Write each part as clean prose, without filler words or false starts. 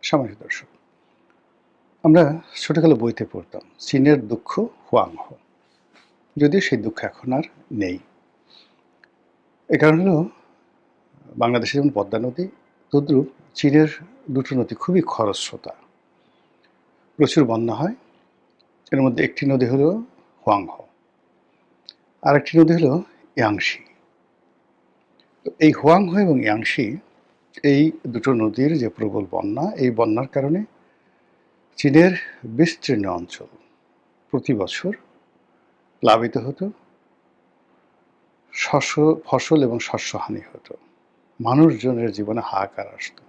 সম্মানিত দর্শক, আমরা ছোটকালে বইতে পড়তাম চীনের দুঃখ হুয়াংহো। যদিও সেই দুঃখ এখন আর নেই। এ কারণ হলো বাংলাদেশে যেমন পদ্মা নদী, তদ্রূপ চীনের দুটো নদী খুবই খরস্রোতা। প্রচুর বন্যা হয়। এর মধ্যে একটি নদী হলো হুয়াংহো, আরেকটি নদী হলো ইয়াংশি। তো এই হুয়াংহো এবং ইয়াংশি, এই দুটো নদীর যে প্রবল বন্যা, এই বন্যার কারণে চীনের বিস্তীর্ণ অঞ্চল প্রতি বছর প্লাবিত হতো, ফসল এবং শস্যহানি হতো, মানুষজনের জীবনে হাহাকার আসতো।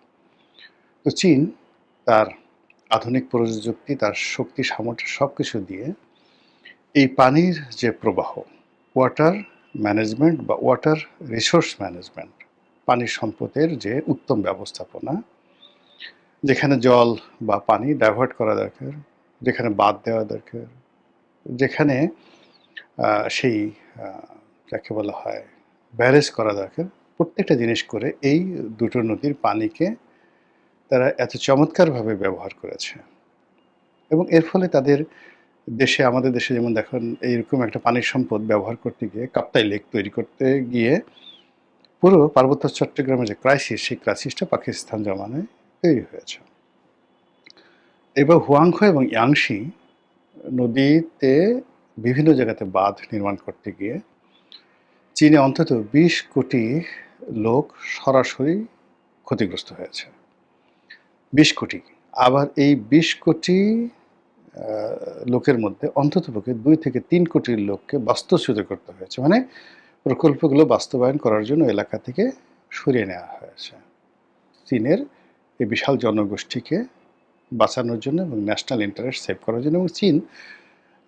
তো চীন তার আধুনিক প্রযুক্তি, তার শক্তি সামর্থ্য সব কিছু দিয়ে এই পানির যে প্রবাহ, ওয়াটার ম্যানেজমেন্ট বা ওয়াটার রিসোর্স ম্যানেজমেন্ট, পানির সম্পদের যে উত্তম ব্যবস্থাপনা, যেখানে জল বা পানি ডাইভার্ট করা দরকার, যেখানে বাঁধ দেওয়া দরকার, যেখানে সেই যাকে বলা হয় ব্যারেজ করা দরকার, প্রত্যেকটা জিনিস করে এই দুটো নদীর পানিকে তারা এত চমৎকারভাবে ব্যবহার করেছে। এবং এর ফলে তাদের দেশে, আমাদের দেশে যেমন দেখুন এইরকম একটা পানির সম্পদ ব্যবহার করতে গিয়ে, কাপ্তাই লেক তৈরি করতে গিয়ে পুরো পার্বত্য চট্টগ্রামের যে ক্রাইসিস, সেই ক্রাইসিসটা পাকিস্তান জমানায় তৈরি হয়েছে। এবার হুয়াংখো এবং ইয়াংশি নদীতে বিভিন্ন জায়গাতে বাঁধ নির্মাণ করতে গিয়ে চীনে অন্তত ২০ কোটি লোক সরাসরি ক্ষতিগ্রস্ত হয়েছে। ২০ কোটি। আবার এই ২০ কোটি লোকের মধ্যে অন্ততপক্ষে ২ থেকে ৩ কোটি লোককে বাস্তুচ্যুত করতে হয়েছে। মানে প্রকল্পগুলো বাস্তবায়ন করার জন্য এলাকা থেকে সরিয়ে নেওয়া হয়েছে। চীনের এই বিশাল জনগোষ্ঠীকে বাঁচানোর জন্য এবং ন্যাশনাল ইন্টারেস্ট সেভ করার জন্য। এবং চীন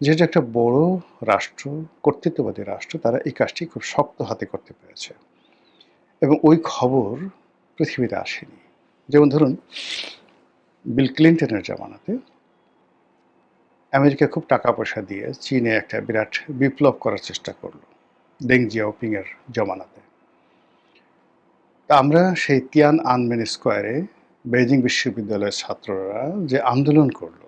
যেহেতু একটা বড় রাষ্ট্র, কর্তৃত্ববাদী রাষ্ট্র, তারা এই কাজটি খুব শক্ত হাতে করতে পেরেছে। এবং ওই খবর পৃথিবীতে আসেনি। যেমন ধরুন বিল ক্লিন্টনের জামানাতে আমেরিকা খুব টাকা পয়সা দিয়ে চীনে একটা বিরাট বিপ্লব করার চেষ্টা করলো ডেং জিয়াওপিং এর জমানাতে। তা আমরা সেই তিয়ান আনমেন স্কোয়ারে বেইজিং বিশ্ববিদ্যালয়ের ছাত্ররা যে আন্দোলন করলো,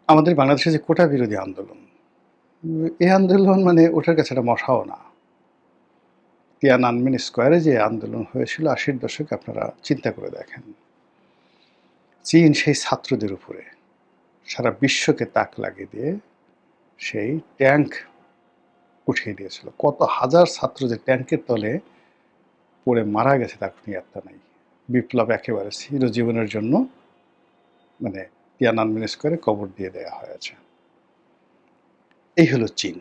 আমাদের বাংলাদেশে যে কোটা বিরোধী আন্দোলন, এই আন্দোলন মানে ওটার কাছে একটা মশাও না। তিয়ান আনমেন স্কোয়ারে যে আন্দোলন হয়েছিল ৮০-র দশকে, আপনারা চিন্তা করে দেখেন, চীন সেই ছাত্রদের উপরে সারা বিশ্বকে তাক লাগিয়ে দিয়ে সেই ট্যাঙ্ক উঠিয়ে দিয়েছিল। কত হাজার ছাত্র যে ট্যাঙ্কের তলে পড়ে মারা গেছে তার কোনো ইয়ত্তা নাই। বিপ্লব একেবারে চিরজীবনের জন্য মানে তিয়ানআনমেন স্কোয়ারে কবর দিয়ে দেওয়া হয়েছে। এই হলো চীন।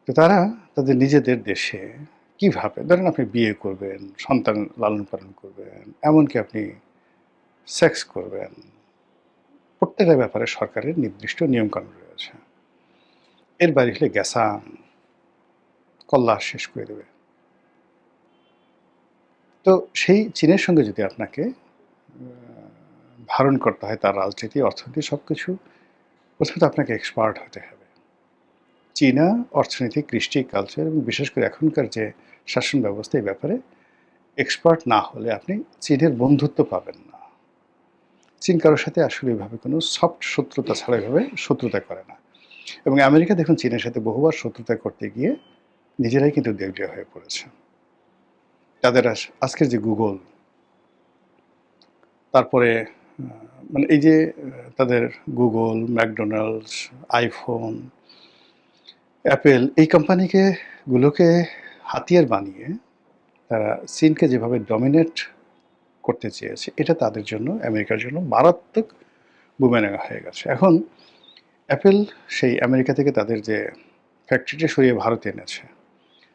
তো তারা তাদের নিজেদের দেশে কিভাবে, ধরেন আপনি বিয়ে করবেন, সন্তান লালন পালন করবেন, এমনকি আপনি সেক্স করবেন, প্রত্যেকটা ব্যাপারে সরকারের নির্দিষ্ট নিয়মকানুন রয়েছে। এর বাইরে হলে গ্যাসাং কল্লা শেষ করে দেবে। তো সেই চীনের সঙ্গে যদি আপনাকে ধারণ করতে হয় তার রাজনীতি, অর্থনীতি সব কিছু, প্রথমত আপনাকে এক্সপার্ট হতে হবে। চীনা অর্থনীতি, কৃষ্টি, কালচার এবং বিশেষ করে এখনকার যে শাসন ব্যবস্থা, এই ব্যাপারে এক্সপার্ট না হলে আপনি চীনের বন্ধুত্ব পাবেন না। চীন কারোর সাথে আসলে এভাবে কোনো সফট শত্রুতা ছাড়া এভাবে শত্রুতা করে না। এবং আমেরিকা দেখুন চীনের সাথে বহুবার শত্রুতা করতে গিয়ে নিজেরাই কিন্তু দেউলিয়া হয়ে পড়েছে। তাদের আজকের যে গুগল, তারপরে মানে এই যে তাদের গুগল, ম্যাকডোনাল্ডস, আইফোন, অ্যাপেল, এই গুলোকে হাতিয়ার বানিয়ে তারা চীনকে যেভাবে ডমিনেট করতে চেয়েছে, এটা তাদের জন্য, আমেরিকার জন্য মারাত্মক বুমেরাং হয়ে গেছে। এখন অ্যাপেল সেই আমেরিকা থেকে তাদের যে ফ্যাক্টরিটা সরিয়ে ভারতে এনেছে।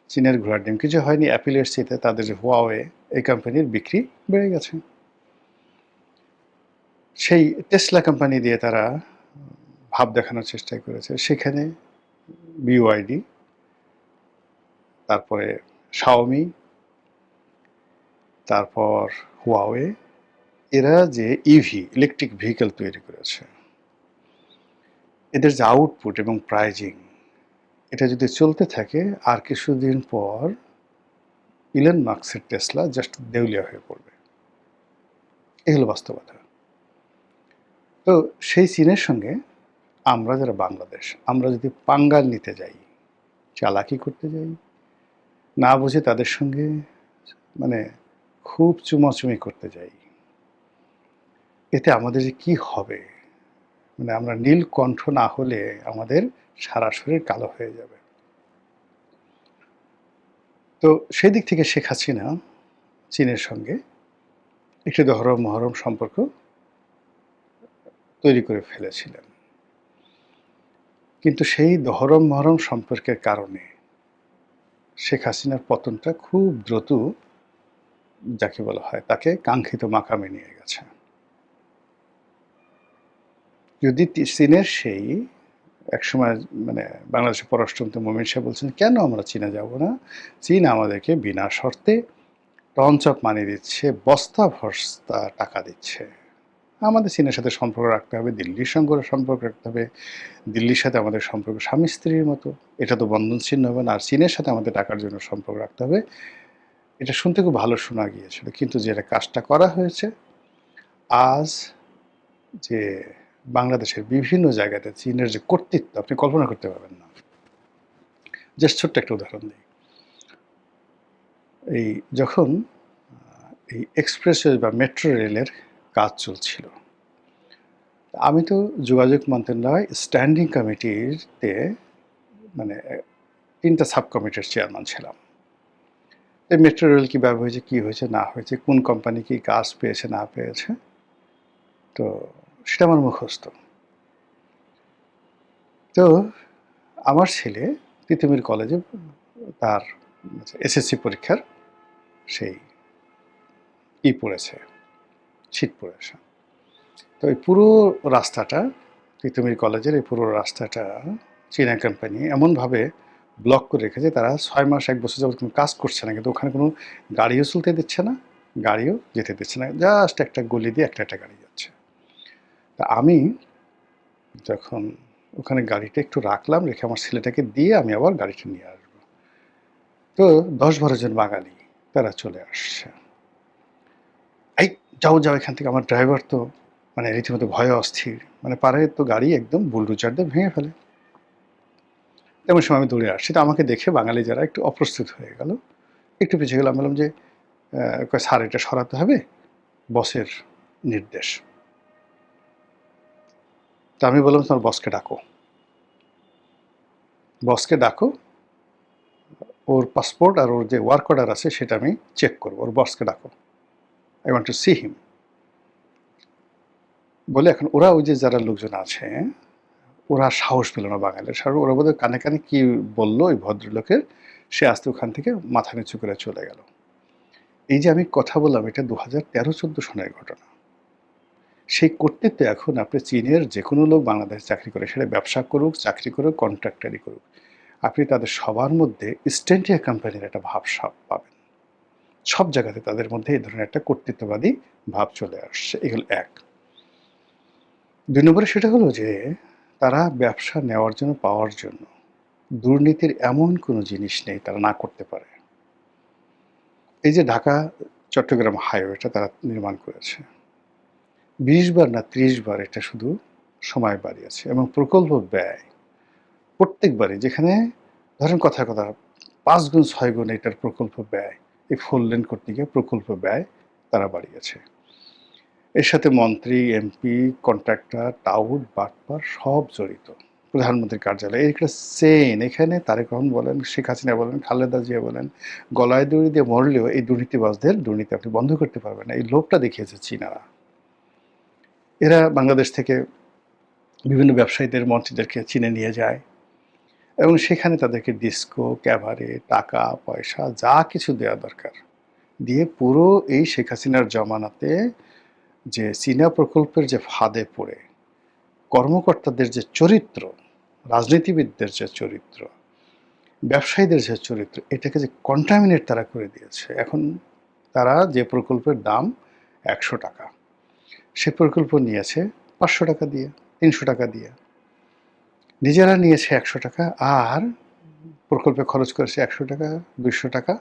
চীনের ঘোড়ার ডিম কিছু হয়নি, অ্যাপেলের চেয়ে তাদের যে হুয়াওয়ে, এই কোম্পানির বিক্রি বেড়ে গেছে। সেই টেসলা কোম্পানি দিয়ে তারা ভাব দেখানোর চেষ্টা করেছে, সেখানে বিওয়াইডি, তারপরে শাওমি, তারপর হুয়াওয়ে, এরা যে ইভি ইলেকট্রিক ভেহিকেল তৈরি করেছে, এদের যে আউটপুট এবং প্রাইজিং, এটা যদি চলতে থাকে আর কিছুদিন পর ইলন মাস্কের টেসলা জাস্ট দেউলিয়া হয়ে পড়বে। এগুলো বাস্তবতা। তো সেই চীনের সঙ্গে আমরা যারা বাংলাদেশ, আমরা যদি পাঙ্গাল নিতে যাই, চালাকি করতে যাই, না বুঝে তাদের সঙ্গে মানে খুব চুমাচুমি করতে যাই, এতে আমাদের যে কী হবে, মানে আমরা নীলকণ্ঠ না হলে আমাদের সারা শরীর কালো হয়ে যাবে। তো সেদিক থেকে শেখ হাসিনা চীনের সঙ্গে একটি দহরম মহরম সম্পর্ক তৈরি করে ফেলেছিলেন। কিন্তু সেই দহরম মহরম সম্পর্কের কারণে শেখ হাসিনার পতনটা খুব দ্রুত, যাকে বলা হয়, তাকে কাঙ্ক্ষিত মাকামে নিয়ে গেছে। যদি চীনের সেই একসময় মানে বাংলাদেশের পররাষ্ট্রমন্ত্রী মোমেন শাহ বলছেন, কেন আমরা চীনে যাব না, চীন আমাদেরকে বিনা শর্তে টনচপ মানিয়ে দিচ্ছে, বস্তা ভস্তা টাকা দিচ্ছে, আমাদের চীনের সাথে সম্পর্ক রাখতে হবে, দিল্লির সঙ্গে সম্পর্ক রাখতে হবে, দিল্লির সাথে আমাদের সম্পর্ক স্বামী স্ত্রীর মতো, এটা তো বন্ধনছিন্ন হবে না, আর চীনের সাথে আমাদের টাকার জন্য সম্পর্ক রাখতে হবে। এটা শুনতে খুব ভালো শোনা গিয়েছিল, কিন্তু যেটা কাজটা করা হয়েছে, আজ যে বাংলাদেশের বিভিন্ন জায়গাতে চীনের যে কর্তৃত্ব আপনি কল্পনা করতে পারবেন না। জাস্ট ছোট্ট একটা উদাহরণ দিই। এই যখন এই এক্সপ্রেসওয়ে বা মেট্রো রেলের কাজ চলছিল, আমি তো যোগাযোগ মন্ত্রণালয় স্ট্যান্ডিং কমিটিতে মানে 3টা সাব কমিটির চেয়ারম্যান ছিলাম। এই মেট্রো রেল কীভাবে হয়েছে, কী হয়েছে না হয়েছে, কোন কোম্পানি কী কাজ পেয়েছে না পেয়েছে, তো সেটা আমার মুখস্থ। তো আমার ছেলে তিতুমির কলেজে তার এসএসসি পরীক্ষার সেই পড়েছে, ছিট পড়েছে। তো এই পুরো রাস্তাটা, তিতুমির কলেজের এই পুরো রাস্তাটা চীনা কোম্পানি এমনভাবে ব্লক করে রেখেছে, তারা 6 মাস 1 বছর যাবত কোনো কাজ করছে না, কিন্তু ওখানে কোনো গাড়িও চলতে দিচ্ছে না, গাড়িও যেতে দিচ্ছে না, জাস্ট একটা গলি দিয়ে একটা গাড়ি যাচ্ছে। তা আমি যখন ওখানে গাড়িটা একটু রাখলাম, রেখে আমার ছেলেটাকে দিয়ে আমি আবার গাড়িটা নিয়ে আসবো, তো 10-12 জন বাঙালি তারা চলে আসছে। এই যাও যাও এখান থেকে, আমার ড্রাইভার তো মানে রীতিমতো ভয়ে অস্থির, মানে পারে তো গাড়ি একদম বুলডোজার দিয়ে ভেঙে ফেলে। তেমন সময় আমি দৌড়ে আসছি, তো আমাকে দেখে বাঙালি যারা একটু অপ্রস্তুত হয়ে গেল, একটু পিছিয়ে গেলাম, বললাম যে স্যার এটা সরাতে হবে, বসের নির্দেশ। তা আমি বললাম তোমার বসকে ডাকো, বসকে ডাকো, ওর পাসপোর্ট আর ওর যে ওয়ার্ক অর্ডার আছে সেটা আমি চেক করবো, ওর বসকে ডাকো, I want to see him বলে। এখন ওরা ওই যে যারা লোকজন আছে, ওরা সাহস পেল না বাঙালির, সাহস, ওরা বোধহয় কানে কানে কি বললো ওই ভদ্রলোকের, সে আস্তে ওখান থেকে মাথা নিচু করে চলে গেল। এই যে আমি কথা বললাম, এটা 2013-14 সনের ঘটনা। সেই কর্তৃত্ব এখন আপনি চীনের যে কোনো লোক বাংলাদেশে চাকরি করে, সেটা ব্যবসা করুক, চাকরি করুক, কন্ট্রাক্টারি করুক, আপনি তাদের সবার মধ্যে ইস্ট ইন্ডিয়া কোম্পানির একটা ভাব পাবেন। সব জায়গাতে তাদের মধ্যে এই ধরনের একটা কর্তৃত্ববাদী ভাব চলে আসছে। এগুলো এক। 2 নম্বরে সেটা হলো যে তারা ব্যবসা নেওয়ার জন্য, পাওয়ার জন্য দুর্নীতির এমন কোনো জিনিস নেই তারা না করতে পারে। এই যে ঢাকা চট্টগ্রাম হাইওয়েটা তারা নির্মাণ করেছে, 20 বার না 30 বার এটা শুধু সময় বাড়িয়েছে, এবং প্রকল্প ব্যয় প্রত্যেকবারই, যেখানে ধরেন কথার কথা 5 গুণ 6 গুণ এটার প্রকল্প ব্যয়, এই 4 লেন করতে গিয়ে প্রকল্প ব্যয় তারা বাড়িয়েছে। এর সাথে মন্ত্রী, এমপি, কন্ট্রাক্টর, টাউট, বাটপার সব জড়িত। প্রধানমন্ত্রীর কার্যালয় একটা চেইন, এখানে তারেক রহমান বলেন, শেখ হাসিনা বলেন, খালেদা জিয়া বলেন, গলায় দড়ি দিয়ে মরলেও এই দুর্নীতিবাজদের দুর্নীতি আপনি বন্ধ করতে পারবেন না। এই লোভটা দেখিয়েছে চীনারা। এরা বাংলাদেশ থেকে বিভিন্ন ব্যবসায়ীদের, মন্ত্রীদেরকে চীনে নিয়ে যায় এবং সেখানে তাদেরকে ডিস্কো, ক্যাবারে, টাকা পয়সা যা কিছু দেওয়া দরকার দিয়ে পুরো এই শেখ হাসিনার জমানাতে যে চীনা প্রকল্পের যে ফাঁদে পড়ে কর্মকর্তাদের যে চরিত্র, রাজনীতিবিদদের যে চরিত্র, ব্যবসায়ীদের যে চরিত্র, এটাকে যে কন্টামিনেট তারা করে দিয়েছে। এখন তারা যে প্রকল্পের দাম 100 টাকা, সে প্রকল্প নিয়েছে 500 টাকা দিয়ে, 300 টাকা দিয়ে, নিজেরা নিয়েছে 100 টাকা, আর প্রকল্পে খরচ করেছে 100 টাকা, 200 টাকা,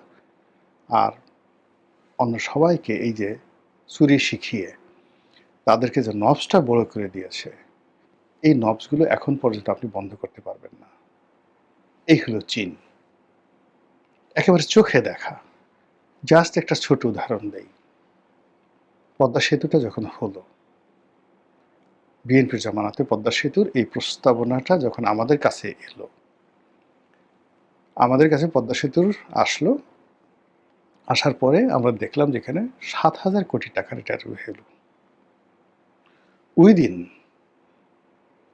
আর অন্য সবাইকে এই যে চুরি শিখিয়ে তাদেরকে যে নবসটা বড় করে দিয়েছে, এই নবসগুলো এখন পর্যন্ত আপনি বন্ধ করতে পারবেন না। এই হলো চীন, একেবারে চোখে দেখা। জাস্ট একটা ছোট উদাহরণ দেই। পদ্মা সেতুটা যখন হলো, বিএনপির জামানাতে পদ্মা সেতুর এই প্রস্তাবনাটা যখন আমাদের কাছে এলো, আমাদের কাছে পদ্মা সেতুর আসলো, আসার পরে আমরা দেখলাম যেখানে ৭,০০০ কোটি টাকার এটা হলো। ওই দিন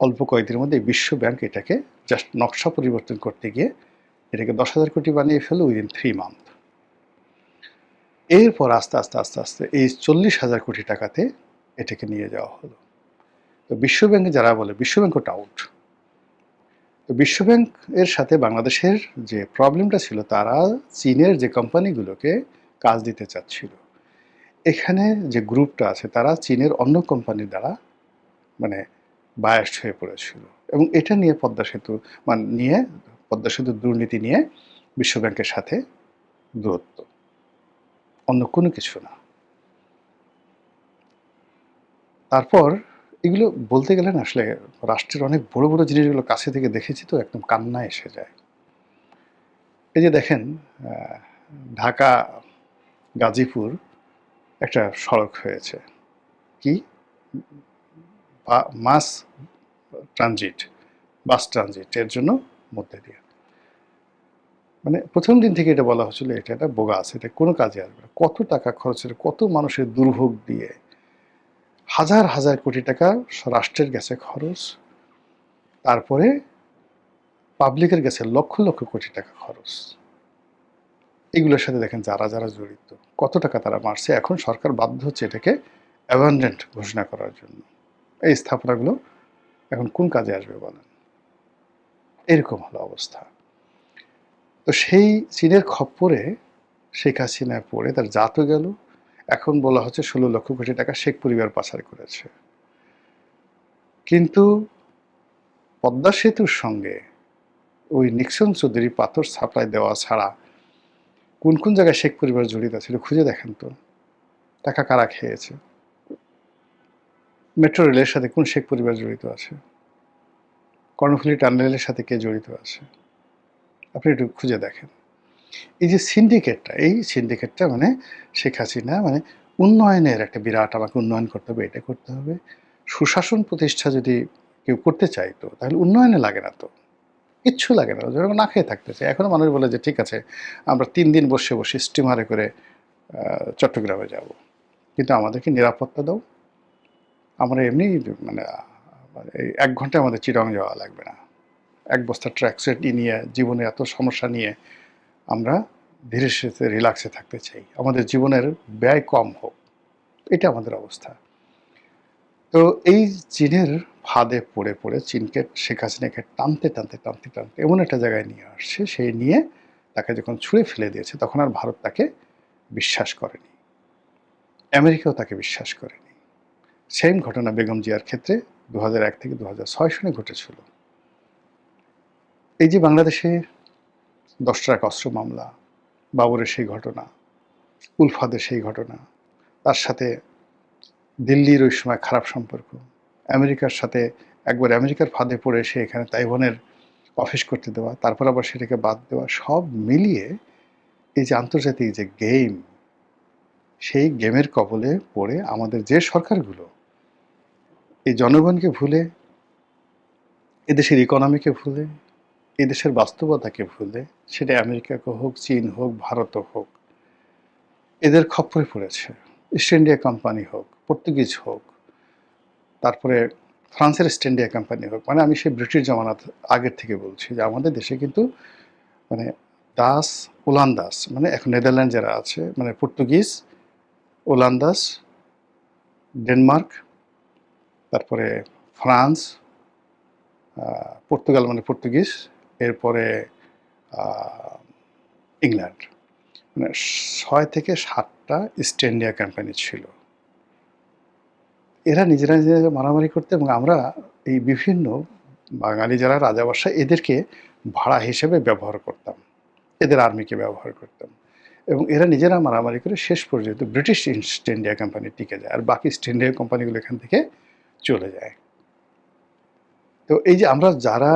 অল্প কয়েকদিনের মধ্যে বিশ্ব ব্যাংক এটাকে জাস্ট নকশা পরিবর্তন করতে গিয়ে এটাকে ১০,০০০ কোটি বানিয়ে ফেলো উইদিন 3 মান্থ। এরপর আস্তে আস্তে আস্তে আস্তে এই ৪০,০০০ কোটি টাকাতে এটাকে নিয়ে যাওয়া হলো। তো বিশ্বব্যাংকে যারা বলে, বিশ্বব্যাংকও আউট। তো বিশ্বব্যাংক এর সাথে বাংলাদেশের যে প্রবলেমটা ছিল, তারা চীনের যে কোম্পানিগুলোকে কাজ দিতে চাচ্ছিল, এখানে যে গ্রুপটা আছে তারা চীনের অন্য কোম্পানির দ্বারা মানে বায়াসড হয়ে পড়েছিল, এবং এটা নিয়ে পদ্মা সেতু পদ্মা সেতুর দুর্নীতি নিয়ে বিশ্বব্যাংকের সাথে দূরত্ব, অন্য কোনো কিছু না। তারপর এগুলো বলতে গেলে না, আসলে রাষ্ট্রের অনেক বড় বড় জিনিসগুলো কাছে থেকে দেখেছি তো একদম কান্না এসে যায়। এই যে দেখেন, ঢাকা গাজীপুর একটা সড়ক হয়েছে, কি মাস ট্রানজিট, বাস ট্রানজিট এর জন্য মধ্যে দিয়ে, মানে প্রথম দিন থেকে এটা বলা হচ্ছিল এটা একটা বোগাস, এটা কোনো কাজে আসবে না। কত টাকা খরচের, কত মানুষের দুর্ভোগ দিয়ে, হাজার হাজার কোটি টাকা রাষ্ট্রের গেছে খরচ, তারপরে পাবলিকের গেছে লক্ষ লক্ষ কোটি টাকা খরচ। এগুলোর সাথে দেখেন যারা যারা জড়িত, কত টাকা তারা মারছে। এখন সরকার বাধ্য হচ্ছে এটাকে অ্যাবান্ডেন্ট ঘোষণা করার জন্য। এই স্থাপনাগুলো এখন কোন কাজে আসবে বলেন? এরকম হলো অবস্থা। তো সেই চীনের খপ্পরে শেখ হাসিনা পড়ে তার জাতও গেল। এখন বলা হচ্ছে ১৬ লক্ষ কোটি টাকা শেখ পরিবার পাচার করেছে। কিন্তু পদ্মা সেতুর সঙ্গে ওই নিক্সন চৌধুরী পাথর সাপ্লাই দেওয়া ছাড়া কোন কোন জায়গায় শেখ পরিবার জড়িত ছিল খুঁজে দেখেন তো। টাকা কারা খেয়েছে? মেট্রো রেলের সাথে কোন শেখ পরিবার জড়িত আছে? কর্ণফুলী টানেলের সাথে কে জড়িত আছে? আপনি একটু খুঁজে দেখেন। এই যে সিন্ডিকেটটা, এই সিন্ডিকেটটা মানে শেখ হাসিনা মানে উন্নয়নের একটা বিরাট, আমাকে উন্নয়ন করতে হবে, এটা করতে হবে। সুশাসন প্রতিষ্ঠা যদি কেউ করতে চাইতো তাহলে উন্নয়নে লাগে না তো, কিচ্ছু লাগে না, যেরকম না খেয়ে থাকতে চাই। এখনও মানুষ বলে যে ঠিক আছে আমরা 3 দিন বসে বসে স্টিমারে করে চট্টগ্রামে যাব, কিন্তু আমাদেরকে নিরাপত্তা দাও। আমরা এমনি মানে এই 1 ঘন্টায় আমাদের চিরং যাওয়া লাগবে না। 1 বস্তা ট্র্যাকসুট নিয়ে জীবনে এত সমস্যা নিয়ে আমরা ধীরে সুস্থে রিল্যাক্সে থাকতে চাই, আমাদের জীবনের ব্যয় কম হোক, এটা আমাদের অবস্থা। তো এই চীনের ফাঁদে পড়ে পড়ে চীনকে, শেখ হাসিনাকে টানতে টানতে টানতে টানতে এমন একটা জায়গায় নিয়ে আসছে, সেই নিয়ে তাকে যখন ছুঁড়ে ফেলে দিয়েছে তখন আর ভারত তাকে বিশ্বাস করেনি, আমেরিকাও তাকে বিশ্বাস করেনি। সেম ঘটনা বেগম জিয়ার ক্ষেত্রে 2001 থেকে 2006 সনে ঘটেছিল। এই যে বাংলাদেশে 10 ট্রাক অস্ত্র মামলা, বাবরের সেই ঘটনা, উলফাদের সেই ঘটনা, তার সাথে দিল্লির ওই সময় খারাপ সম্পর্ক, আমেরিকার সাথে একবার আমেরিকার ফাঁদে পড়ে সে এখানে তাইওয়ানের অফিস করতে দেওয়া, তারপর আবার সেটাকে বাদ দেওয়া, সব মিলিয়ে এই যে আন্তর্জাতিক যে গেম, সেই গেমের কবলে পড়ে আমাদের যে সরকারগুলো এই জনগণকে ভুলে, এদেশের ইকোনমিকে ভুলে, এদেশের বাস্তবতাকে ভুলে, সেটা আমেরিকাকে হোক, চীন হোক, ভারতও হোক, এদের খপ্পরে পড়েছে। ইস্ট ইন্ডিয়া কোম্পানি হোক, পর্তুগিজ হোক, তারপরে ফ্রান্সের ইস্ট ইন্ডিয়া কোম্পানি হোক, মানে আমি সেই ব্রিটিশ জমানাত আগের থেকে বলছি যে আমাদের দেশে কিন্তু মানে দাস, ওলান্দাস, মানে এখন নেদারল্যান্ড যারা আছে, মানে পর্তুগিজ, ওলান্দাস, ডেনমার্ক, তারপরে ফ্রান্স, পর্তুগাল মানে পর্তুগিজ, এরপরে ইংল্যান্ড, মানে 6 থেকে 7টা ইস্ট ইন্ডিয়া কোম্পানি ছিল। এরা নিজেরা নিজেরা মারামারি করতে, এবং আমরা এই বিভিন্ন বাঙালি যারা রাজাবাসা এদেরকে ভাড়া হিসেবে ব্যবহার করতাম, এদের আর্মিকে ব্যবহার করতাম, এবং এরা নিজেরা মারামারি করে শেষ পর্যন্ত ব্রিটিশ ইস্ট ইন্ডিয়া কোম্পানি টিকে যায়, আর বাকি ইস্ট ইন্ডিয়া কোম্পানিগুলো এখান থেকে চলে যায়। তো এই যে আমরা যারা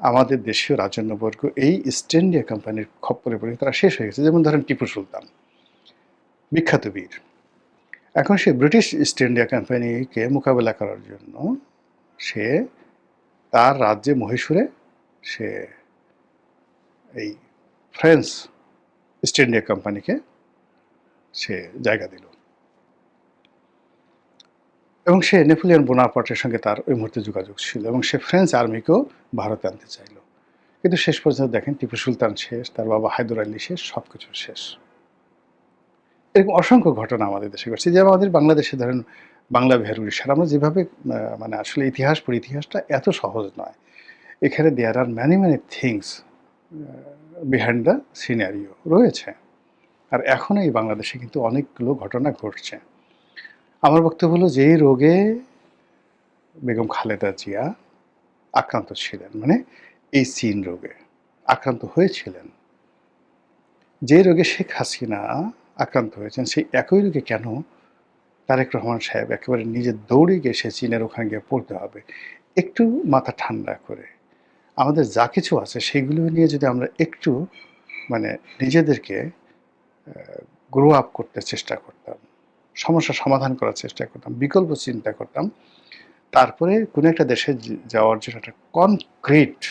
আমাদের দেশীয় রাজন্যবর্গ এই ইস্ট ইন্ডিয়া কোম্পানির খপ্পরে পড়ে তারা শেষ হয়ে গেছে। যেমন ধরেন টিপু সুলতান, বিখ্যাত বীর। এখন সে ব্রিটিশ ইস্ট ইন্ডিয়া কোম্পানিকে মোকাবেলা করার জন্য সে তার রাজ্যে মহীশূরে সে এই ফ্রেঞ্চ ইস্ট ইন্ডিয়া কোম্পানিকে সে জায়গা দিল, এবং সে নেপোলিয়ন বোনাপার্টের সঙ্গে তার ওই মুহূর্তে যোগাযোগ ছিল, এবং সে ফ্রেঞ্চ আর্মিকেও ভারতে আনতে চাইল। কিন্তু শেষ পর্যন্ত দেখেন টিপু সুলতান শেষ, তার বাবা হায়দর আলী শেষ, সব কিছু শেষ। এরকম অসংখ্য ঘটনা আমাদের দেশে ঘটছে। যে আমাদের বাংলাদেশে ধরেন বাংলা বিহার উড়িষ্যার আমরা যেভাবে মানে আসলে ইতিহাস পড়ি, ইতিহাসটা এত সহজ নয়। এখানে there are many many things behind the scenario রয়েছে। আর এখন এই বাংলাদেশে কিন্তু অনেকগুলো ঘটনা ঘটছে। আমার বক্তব্য হলো, যেই রোগে বেগম খালেদা জিয়া আক্রান্ত ছিলেন, মানে এই চীন রোগে আক্রান্ত হয়েছিলেন, যে রোগে শেখ হাসিনা আক্রান্ত হয়েছেন, সেই একই রোগে কেন তারেক রহমান সাহেব একেবারে নিজে দৌড়ে গিয়ে সে চীনের ওখানে গিয়ে পড়তে হবে? একটু মাথা ঠান্ডা করে আমাদের যা কিছু আছে সেগুলো নিয়ে যদি আমরা একটু মানে নিজেদেরকে গ্রো আপ করতে চেষ্টা করতাম, সমস্যা সমাধান করার চেষ্টা করতাম, বিকল্প চিন্তা করতাম, তারপরে কোনো একটা দেশে যাওয়ার জন্য একটা কনক্রিট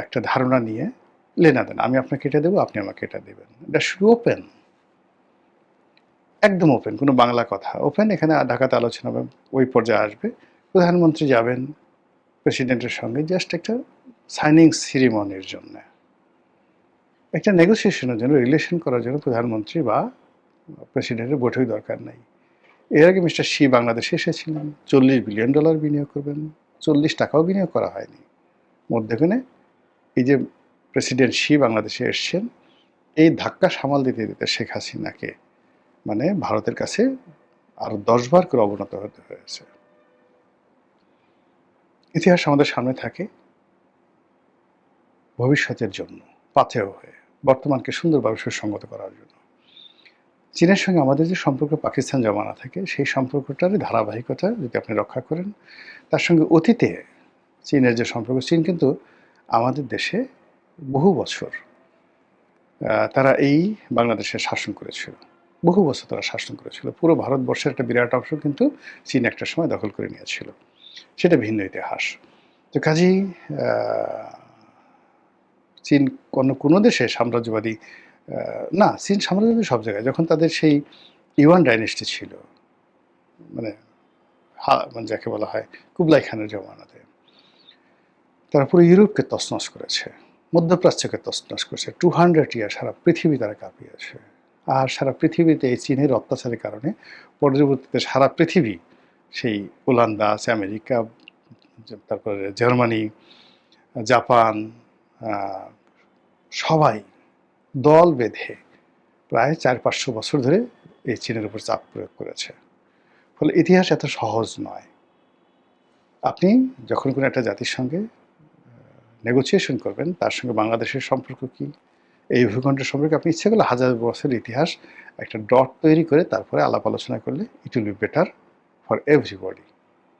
একটা ধারণা নিয়ে লেনাদেন, আমি আপনাকে এটা দেবো, আপনি আমাকে এটা দেবেন, এটা শুধু ওপেন, একদম ওপেন, কোনো বাংলা কথা ওপেন। এখানে ঢাকাতে আলোচনা হবে, ওই পর্যায়ে আসবে, প্রধানমন্ত্রী যাবেন প্রেসিডেন্টের সঙ্গে জাস্ট একটা সাইনিং সিরিমনির জন্য, একটা নেগোসিয়েশনের জন্য, রিলেশন করার জন্য প্রধানমন্ত্রী বা প্রেসিডেন্টের বৈঠক দরকার নাই। এর আগে মিস্টার শি বাংলাদেশে এসেছিলেন, $40 বিলিয়ন বিনিয়োগ করবেন, 40 টাকাও বিনিয়োগ করা হয়নি। মধ্যখানে এই যে প্রেসিডেন্ট শি বাংলাদেশে এসছেন, এই ধাক্কা সামাল দিতে দিতে শেখ হাসিনাকে মানে ভারতের কাছে আরো 10 বার করে অবনত হতে হয়েছে। ইতিহাস আমাদের সামনে থাকে ভবিষ্যতের জন্য পাথেয় হয়ে, বর্তমানকে সুন্দরভাবে সুসংগত করার জন্য। চীনের সঙ্গে আমাদের যে সম্পর্ক পাকিস্তান জমানা থেকে, সেই সম্পর্কটার ধারাবাহিকতা যদি আপনি রক্ষা করেন, তার সঙ্গে অতীতে চীনের যে সম্পর্ক, চীন কিন্তু আমাদের দেশে বহু বছর তারা এই বাংলাদেশে শাসন করেছিল, বহু বছর তারা শাসন করেছিল। পুরো ভারতবর্ষের একটা বিরাট অংশ কিন্তু চীন একটা সময় দখল করে নিয়েছিল, সেটা ভিন্ন ইতিহাস। তো কাজেই চীন কোনো দেশে সাম্রাজ্যবাদী না, চীন সাম্রাজ্যবাদী সব জায়গায়, যখন তাদের সেই ইউয়ান ডাইনেস্টি ছিল, মানে মানে যাকে বলা হয় কুবলাই খানের জমানাতে, তারা পুরো ইউরোপকে তছনছ করেছে, মধ্যপ্রাচ্যকে তছনছ করেছে, 200 ইয়ার সারা পৃথিবী তারা কাঁপিয়েছে। আর সারা পৃথিবীতে এই চীনের অত্যাচারের কারণে পরবর্তীতে সারা পৃথিবী, সেই ওলান্দাস, আমেরিকা, তারপরে জার্মানি, জাপান, সবাই দল বেঁধে প্রায় 400-500 বছর ধরে এই চীনের উপর চাপ প্রয়োগ করেছে। ফলে ইতিহাস এত সহজ নয়। আপনি যখন কোনো একটা জাতির সঙ্গে নেগোসিয়েশন করবেন, তার সঙ্গে বাংলাদেশের সম্পর্ক কী, এই ভূখণ্ডের সম্পর্কে আপনি ইচ্ছে করলে 1000 বছরের ইতিহাস একটা ডট তৈরি করে তারপরে আলাপ আলোচনা করলে it will be better for everybody.